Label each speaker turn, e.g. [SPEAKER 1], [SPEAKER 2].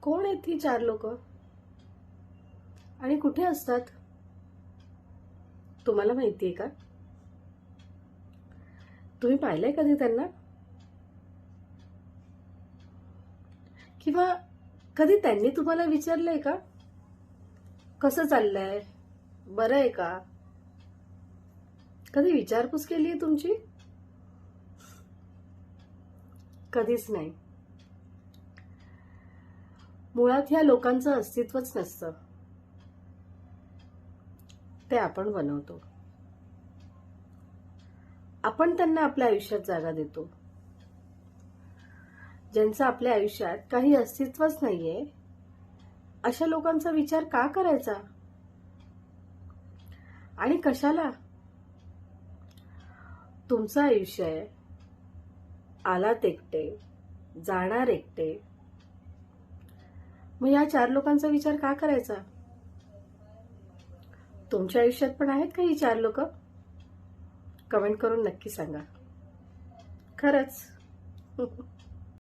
[SPEAKER 1] कोण आहेत ही चार लोक आणि कुठे असतात? तुम्हाला माहितीये का? तुम्ही पाहिलंय कधी त्यांना? किंवा कधी त्यांनी तुम्हाला विचारलंय का, कसं चाललंय, बरं आहे का? कधी विचारपूस केलीये तुमची? कधीच नाही. मुळात ह्या लोकांचं अस्तित्वच नसतं, ते आपण बनवतो. आपण त्यांना आपल्या आयुष्यात जागा देतो. ज्यांचं आपल्या आयुष्यात काही अस्तित्वच नाहीये, अशा लोकांचा विचार का करायचा आणि कशाला? तुमचं आयुष्य आहे, आलात एकटे, जाणार एकटे, मग या चार लोकांचा विचार का करायचा? तुमच्या आयुष्यात पण आहेत का ही चार लोक? कमेंट करून नक्की सांगा. खरंच